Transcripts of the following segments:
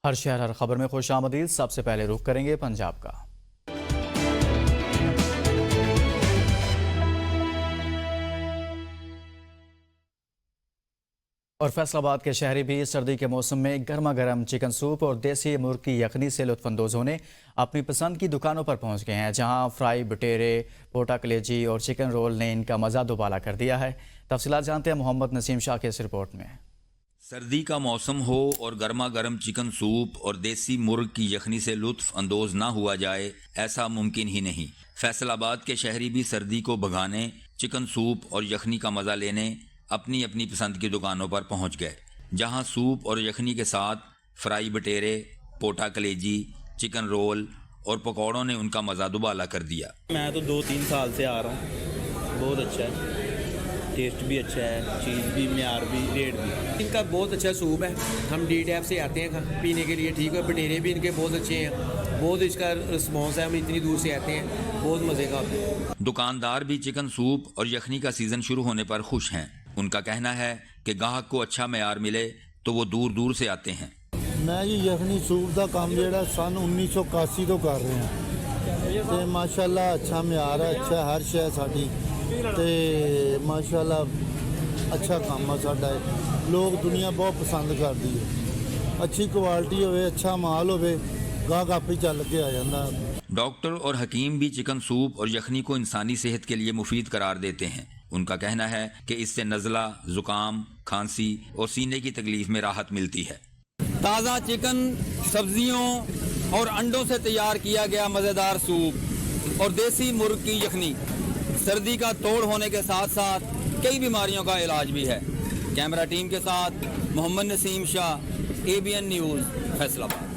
ہر شہر ہر خبر میں خوش آمدید۔ سب سے پہلے رخ کریں گے پنجاب کا۔ اور فیصل آباد کے شہری بھی سردی کے موسم میں گرما گرم چکن سوپ اور دیسی مرغ کی یخنی سے لطف اندوز ہونے اپنی پسند کی دکانوں پر پہنچ گئے ہیں، جہاں فرائی بٹیرے، پوٹا کلیجی اور چکن رول نے ان کا مزہ دوبالا کر دیا ہے۔ تفصیلات جانتے ہیں محمد نسیم شاہ کے اس رپورٹ میں۔ سردی کا موسم ہو اور گرما گرم چکن سوپ اور دیسی مرغ کی یخنی سے لطف اندوز نہ ہوا جائے، ایسا ممکن ہی نہیں۔ فیصل آباد کے شہری بھی سردی کو بھگانے، چکن سوپ اور یخنی کا مزہ لینے اپنی اپنی پسند کی دکانوں پر پہنچ گئے، جہاں سوپ اور یخنی کے ساتھ فرائی بٹیرے، پوٹا کلیجی، چکن رول اور پکوڑوں نے ان کا مزہ دوبالا کر دیا۔ میں تو 2-3 سال سے آ رہا ہوں، بہت اچھا ہے، ٹیسٹ بھی اچھا ہے، چیز بھی، معیار بھی، ریٹ بھی۔ ان کا بہت اچھا سوپ ہے، ہم ڈی ٹیپ سے آتے ہیں پینے کے لیے، ٹھیک ہے۔ بٹیرے بھی ان کے بہت اچھے ہیں، بہت اس کا رسپانس ہے، ہم اتنی دور سے آتے ہیں، بہت مزے کا ہوتا ہے۔ دکاندار بھی چکن سوپ اور یخنی کا سیزن شروع ہونے پر خوش ہیں۔ ان کا کہنا ہے کہ گاہک کو اچھا معیار ملے تو وہ دور دور سے آتے ہیں۔ میں جی یخنی سوپ دا کام جڑا سن 1981 تو کر رہے ہیں تے ماشاءاللہ اچھا معیار ہے، اچھا ہر شے ساڈی تے ماشاءاللہ اچھا کام ہے ساڈا، لوگ دنیا بہت پسند کرتی ہے، اچھی کوالٹی ہوئے، اچھا مال ہوئے، گاہک آپ ہی چل کے آ جاتا۔ ڈاکٹر اور حکیم بھی چکن سوپ اور یخنی کو انسانی صحت کے لیے مفید قرار دیتے ہیں۔ ان کا کہنا ہے کہ اس سے نزلہ، زکام، کھانسی اور سینے کی تکلیف میں راحت ملتی ہے۔ تازہ چکن، سبزیوں اور انڈوں سے تیار کیا گیا مزیدار سوپ اور دیسی مرغ کی یخنی سردی کا توڑ ہونے کے ساتھ ساتھ کئی بیماریوں کا علاج بھی ہے۔ کیمرہ ٹیم کے ساتھ محمد نسیم شاہ، ABN نیوز، فیصل آباد۔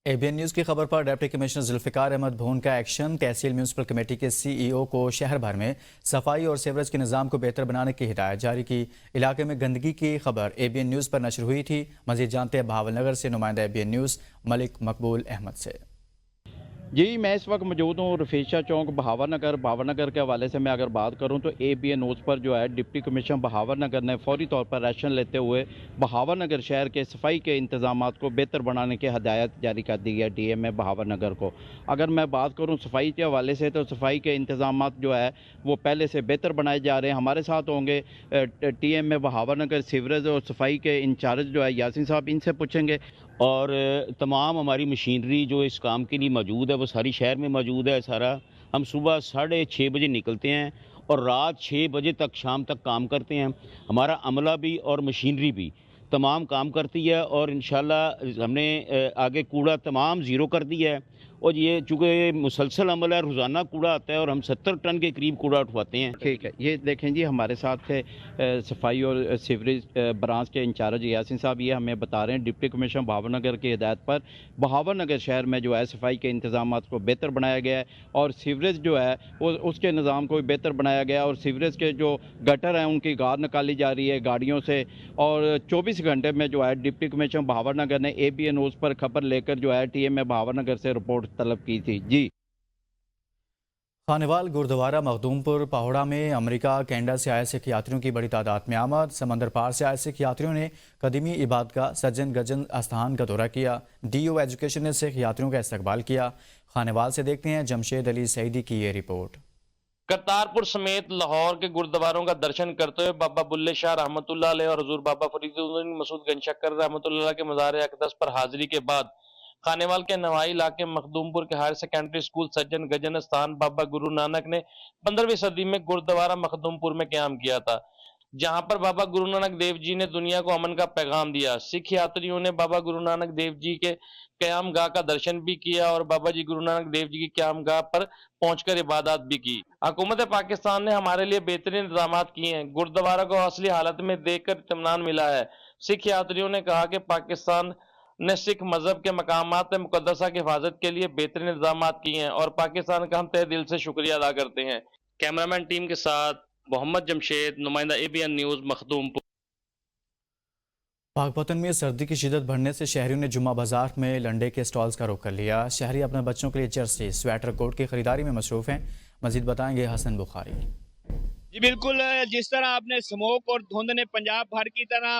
ABN نیوز کی خبر پر ڈپٹی کمشنر ذوالفقار احمد بھون کا ایکشن۔ تحصیل میونسپل کمیٹی کے CEO کو شہر بھر میں صفائی اور سیوریج کے نظام کو بہتر بنانے کی ہدایت جاری کی۔ علاقے میں گندگی کی خبر ABN نیوز پر نشر ہوئی تھی۔ مزید جانتے ہیں بہاول نگر سے نمائندہ ABN نیوز ملک مقبول احمد سے۔ جی میں اس وقت موجود ہوں رفیشہ چوک بہاول نگر کے حوالے سے میں اگر بات کروں تو ABN نیوز پر جو ہے ڈپٹی کمشنر بہاول نگر نے فوری طور پر ایکشن لیتے ہوئے بہاول نگر شہر کے صفائی کے انتظامات کو بہتر بنانے کی ہدایت جاری کر دی ہے DM بہاول نگر کو۔ اگر میں بات کروں صفائی کے حوالے سے تو صفائی کے انتظامات جو ہے وہ پہلے سے بہتر بنائے جا رہے ہیں۔ ہمارے ساتھ ہوں گے TM بہاول نگر سیوریج اور صفائی کے انچارج جو ہے یاسین صاحب، ان سے پوچھیں گے۔ اور تمام ہماری مشینری جو اس کام کے لیے موجود ہے وہ ساری شہر میں موجود ہے سارا۔ ہم صبح 6:30 بجے نکلتے ہیں اور رات 6 بجے تک شام تک کام کرتے ہیں۔ ہمارا عملہ بھی اور مشینری بھی تمام کام کرتی ہے اور انشاءاللہ ہم نے آگے کوڑا تمام زیرو کر دیا ہے۔ اور یہ چونکہ مسلسل عمل ہے، روزانہ کوڑا آتا ہے اور ہم 70 ٹن کے قریب کوڑا اٹھواتے ہیں۔ ٹھیک ہے، یہ دیکھیں جی ہمارے ساتھ تھے صفائی اور سیوریج برانچ کے انچارج یاسین صاحب، یہ ہمیں بتا رہے ہیں ڈپٹی کمشنر بہاول نگر کی ہدایت پر بہاول نگر شہر میں جو ہے صفائی کے انتظامات کو بہتر بنایا گیا ہے اور سیوریج جو ہے وہ اس کے نظام کو بھی بہتر بنایا گیا ہے اور سیوریج کے جو گٹر ہیں ان کی گار نکالی جا رہی ہے گاڑیوں سے۔ اور 24 گھنٹے میں جو ہے ڈپٹی کمشنر بہاول نگر نے ABN نیوز پر خبر لے کر جو ہے TM بہاول نگر سے رپورٹ طلب کی تھی۔ جی خانوال گردوارہ مخدوم پور پاہوڑا میں امریکہ کینیڈا سے آئے سکھ یاتریوں کی بڑی تعداد میں آمد۔ سمندر پار سے آئے سکھ یاتریوں نے قدیمی عبادتگاہ سجن گجن استھان کا دورہ کیا۔ DO ایجوکیشن نے سکھ یاتریوں کا استقبال کیا۔ خانوال سے دیکھتے ہیں جمشید علی سعیدی کی یہ رپورٹ۔ کرتارپور سمیت لاہور کے گردواروں کا درشن کرتے ہوئے بابا بلے شاہ رحمۃ اللہ علیہ اور حضور بابا فرید الدین مسعود گنج شکر رحمۃ اللہ علیہ کے مزار اقدس پر حاضری کے بعد خانیوال کے نوائی علاقے مخدوم پور کے ہائر سیکنڈری اسکول سجن گجن استھان بابا گرو نانک نے 15ویں صدی میں گردوارہ مخدوم پور میں قیام کیا تھا، جہاں پر بابا گرو نانک دیو جی نے دنیا کو امن کا پیغام دیا۔ سکھ یاتریوں نے بابا گرو نانک دیو جی کے قیام گاہ کا درشن بھی کیا اور بابا جی گرو نانک دیو جی کی قیام گاہ پر پہنچ کر عبادات بھی کی۔ حکومت پاکستان نے ہمارے لیے بہترین انتظامات کیے ہیں، گردوارہ کو اصلی حالت میں دیکھ کر اطمینان ملا ہے۔ سکھ یاتریوں نے کہا کہ پاکستان نے سکھ مذہب کے مقامات مقدسہ کی حفاظت کے لیے بہترین انتظامات کیے ہیں اور پاکستان کا ہم تہ دل سے شکریہ ادا کرتے ہیں۔ کیمرامین ٹیم کے ساتھ محمد جمشید، نمائندہ ABN نیوز، مخدوم پور۔ پاک پتن میں سردی کی شدت بڑھنے سے شہریوں نے جمعہ بازار میں لنڈے کے سٹالز کا رخ کر لیا۔ شہری اپنے بچوں کے لیے جرسی، سویٹر، کوٹ کی خریداری میں مصروف ہیں۔ مزید بتائیں گے حسن بخاری۔ جی بالکل، جس طرح آپ نے سموک اور دھند نے پنجاب بھر کی طرح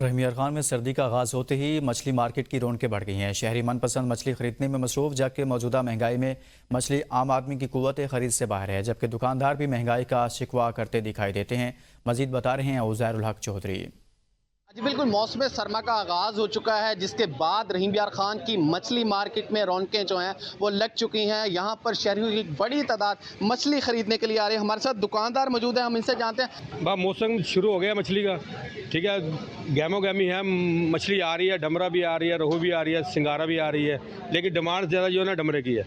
رحمیار خان میں سردی کا آغاز ہوتے ہی مچھلی مارکیٹ کی رونقیں بڑھ گئی ہیں. شہری من پسند مچھلی خریدنے میں مصروف، جبکہ موجودہ مہنگائی میں مچھلی عام آدمی کی قوت خرید سے باہر ہے، جبکہ دکاندار بھی مہنگائی کا شکوہ کرتے دکھائی دیتے ہیں. مزید بتا رہے ہیں عزیر الحق چودھری. جی بالکل، موسم سرما کا آغاز ہو چکا ہے، جس کے بعد رحیم یار خان کی مچھلی مارکیٹ میں رونقیں جو ہیں وہ لگ چکی ہیں. یہاں پر شہریوں کی بڑی تعداد مچھلی خریدنے کے لیے آ رہے ہیں. ہمارے ساتھ دکاندار موجود ہیں، ہم ان سے جانتے ہیں. موسم شروع ہو گیا مچھلی کا، ٹھیک ہے، گیمو گیمی ہے، مچھلی آ رہی ہے، ڈمرا بھی آ رہی ہے، روہو بھی آ رہی ہے، سنگارا بھی آ رہی ہے، لیکن ڈیمانڈ زیادہ جو ہے نا ڈمرے کی ہے،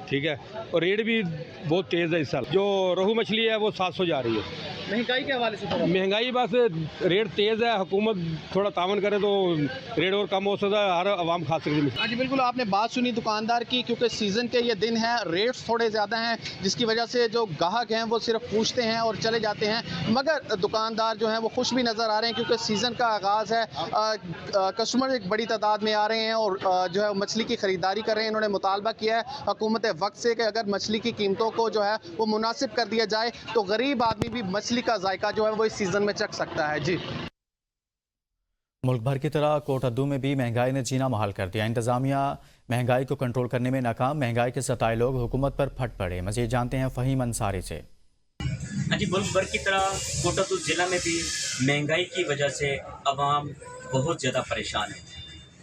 ٹھیک ہے، اور ریٹ بھی بہت تیز ہے اس سال. جو روہو مچھلی ہے وہ 700 جا رہی ہے. مہنگائی کے حوالے سے مہنگائی بس ریٹ تیز ہے، حکومت تھوڑا تعاون کرے تو ریٹ اور کم ہو سکتا ہے، ہر عوام کھا سکتی ہے. جی بالکل، آپ نے بات سنی دکاندار کی، کیونکہ سیزن کے یہ دن ہیں، ریٹس تھوڑے زیادہ ہیں، جس کی وجہ سے جو گاہک ہیں وہ صرف پوچھتے ہیں اور چلے جاتے ہیں. مگر دکاندار جو ہیں وہ خوش بھی نظر آ رہے ہیں، کیونکہ سیزن کا آغاز ہے. کسٹمر ایک بڑی تعداد میں آ رہے ہیں اور جو ہے مچھلی کی خریداری کر رہے ہیں. انہوں نے مطالبہ کیا ہے حکومت وقت سے کہ اگر مچھلی کی قیمتوں کو جو ہے وہ مناسب کر دیا جائے تو غریب آدمی بھی مچھلی کا ذائقہ جو ہے وہ اس سیزن میں چکھ سکتا ہے. جی ملک بھر کی طرح کوٹ ادو میں بھی مہنگائی نے جینا محال کر دیا. انتظامیہ مہنگائی کو کنٹرول کرنے میں ناکام، مہنگائی کے ستائے لوگ حکومت پر پھٹ پڑے. مزید جانتے ہیں فہیم انصاری سے. جی ملک بھر کی طرح کوٹ ادو ضلع میں بھی مہنگائی کی وجہ سے عوام بہت زیادہ پریشان ہے.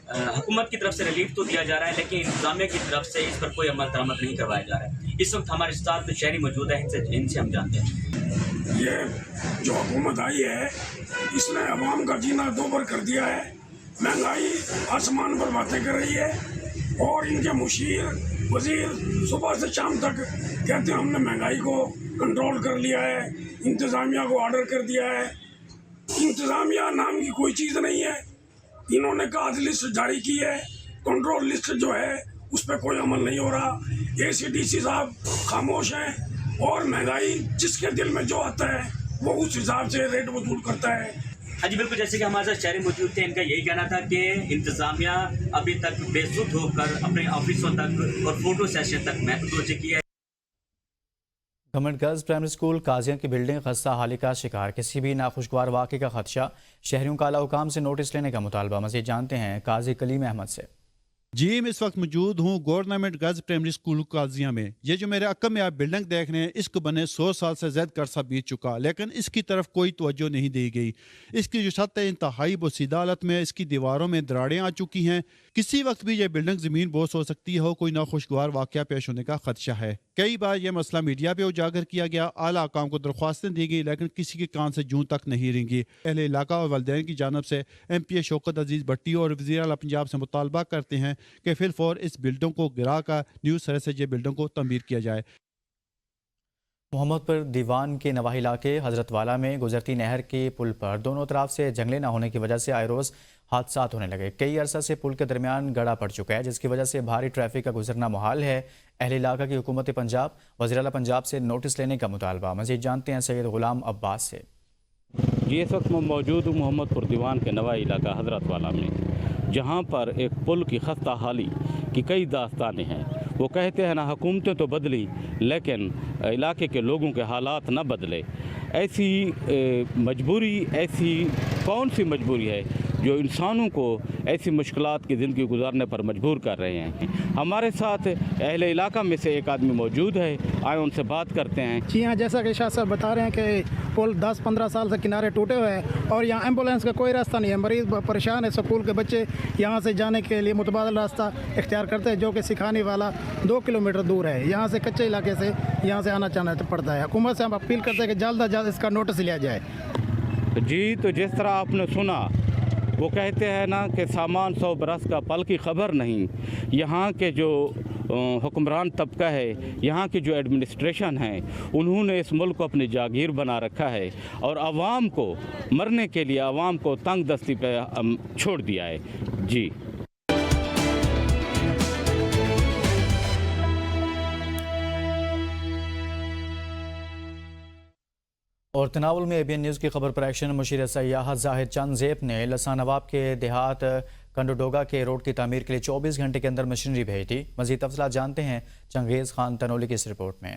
حکومت کی طرف سے ریلیف تو دیا جا رہا ہے، لیکن انتظامیہ کی طرف سے اس پر کوئی عمل درآمد نہیں کروایا جا رہا ہے. اس وقت ہمارے ساتھ شہری موجود ہیں، ان سے ہم جانتے ہیں. یہ جو حکومت آئی ہے اس نے عوام کا جینا دوبر کر دیا ہے. مہنگائی آسمان پر باتیں کر رہی ہے اور ان کے مشیر وزیر صبح سے شام تک کہتے ہیں ہم نے مہنگائی کو کنٹرول کر لیا ہے، انتظامیہ کو آرڈر کر دیا ہے. انتظامیہ نام کی کوئی چیز نہیں ہے. انہوں نے کہا لسٹ جاری کی ہے، کنٹرول لسٹ جو ہے اس پہ کوئی عمل نہیں ہو رہا. اے سی ڈی سی صاحب خاموش ہیں اور مہنگائی جس کے دل میں جو آتا ہے وہ اس حساب سے ریٹ وصول کرتا ہے. ہاں جی بالکل، جیسے کہ ہمارے ساتھ شہری موجود تھے، ان کا یہی کہنا تھا کہ انتظامیہ ابھی تک بے سود ہو کر اپنے آفسوں تک اور فوٹو سیشن تک محدود ہو چکی ہے. گورنمنٹ گرلز پرائمری اسکول قاضیاں کی بلڈنگ خستہ حالی کا شکار، کسی بھی ناخوشگوار واقعے کا خدشہ، شہریوں کا اعلیٰ حکام سے نوٹس لینے کا مطالبہ. مزید جانتے ہیں قاضی کلیم احمد سے. جی میں اس وقت موجود ہوں گورنمنٹ گرلز پرائمری اسکول قاضیاں میں. یہ جو میرے عقب میں آپ بلڈنگ دیکھ رہے ہیں اس کو بنے 100 سال سے زیادہ عرصہ بیت چکا، لیکن اس کی طرف کوئی توجہ نہیں دی گئی. اس کی جو چھت ہے انتہائی بوسیدہ حالت میں، اس کی دیواروں میں دراڑیں آ چکی ہیں. کسی وقت بھی یہ بلڈنگ زمین بوس ہو سکتی ہے، کوئی ناخوشگوار واقعہ پیش ہونے کا خدشہ ہے. کئی بار یہ مسئلہ میڈیا پہ اجاگر کیا گیا، اعلیٰ حکام کو درخواستیں دی گئی، لیکن کسی کے کان سے جوں تک نہیں رنگی. اہل علاقہ اور والدین کی جانب سے ایم پی اے شوکت عزیز بھٹی اور وزیر اعلیٰ پنجاب سے مطالبہ کرتے ہیں کہ فی الفور اس بلڈنگ کو گرا کر نیو سرے سے یہ بلڈنگ کو تعمیر کیا جائے. محمد پر دیوان کے نواحی علاقے حضرت والا میں گزرتی نہر کے پل پر دونوں طرف سے جنگلیں نہ ہونے کی وجہ سے آئے روز حادثات ہونے لگے. کئی عرصہ سے پل کے درمیان گڑھا پڑ چکا ہے، جس کی وجہ سے بھاری ٹریفک کا گزرنا محال ہے. اہل علاقہ کی حکومت پنجاب وزیر اعلیٰ پنجاب سے نوٹس لینے کا مطالبہ. مزید جانتے ہیں سید غلام عباس سے. جی اس وقت میں موجود ہوں محمد پر دیوان کے نواحی علاقہ حضرت والا میں، جہاں پر ایک پل کی خستہ حالی کی کئی داستانیں ہیں. وہ کہتے ہیں نہ حکومتیں تو بدلی لیکن علاقے کے لوگوں کے حالات نہ بدلے. ایسی مجبوری، ایسی کون سی مجبوری ہے جو انسانوں کو ایسی مشکلات کی زندگی گزارنے پر مجبور کر رہے ہیں. ہمارے ساتھ اہل علاقہ میں سے ایک آدمی موجود ہے، آئے ان سے بات کرتے ہیں. جی ہاں، جیسا کہ شاہ صاحب بتا رہے ہیں کہ پل 10-15 سال سے کنارے ٹوٹے ہوئے ہیں اور یہاں ایمبولینس کا کوئی راستہ نہیں ہے. مریض پریشان ہے، اسکول کے بچے یہاں سے جانے کے لیے متبادل راستہ اختیار کرتے ہیں، جو کہ سکھانے والا 2 کلومیٹر دور ہے. یہاں سے کچے علاقے سے یہاں سے آنا جانا پڑتا ہے. حکومت سے ہم اپیل کرتے ہیں کہ جلد از جلد اس کا نوٹس لیا جائے. جی تو جس طرح آپ نے سنا، وہ کہتے ہیں نا کہ سامان 100 برس کا پل کی خبر نہیں. یہاں کے جو حکمران طبقہ ہے، یہاں کی جو ایڈمنسٹریشن ہے، انہوں نے اس ملک کو اپنی جاگیر بنا رکھا ہے اور عوام کو مرنے کے لیے عوام کو تنگ دستی پہ چھوڑ دیا ہے. جی اور تناول میں ABN نیوز کی خبر پر ایکشن. مشیر سیاحت زاہد چند زیب نے لسان نواب کے دیہات کنڈوڈوگا کے روڈ کی تعمیر کے لیے 24 گھنٹے کے اندر مشینری بھیج دی. مزید تفصیلات جانتے ہیں چنگیز خان تنولی کی اس رپورٹ میں.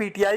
PTI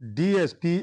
DSP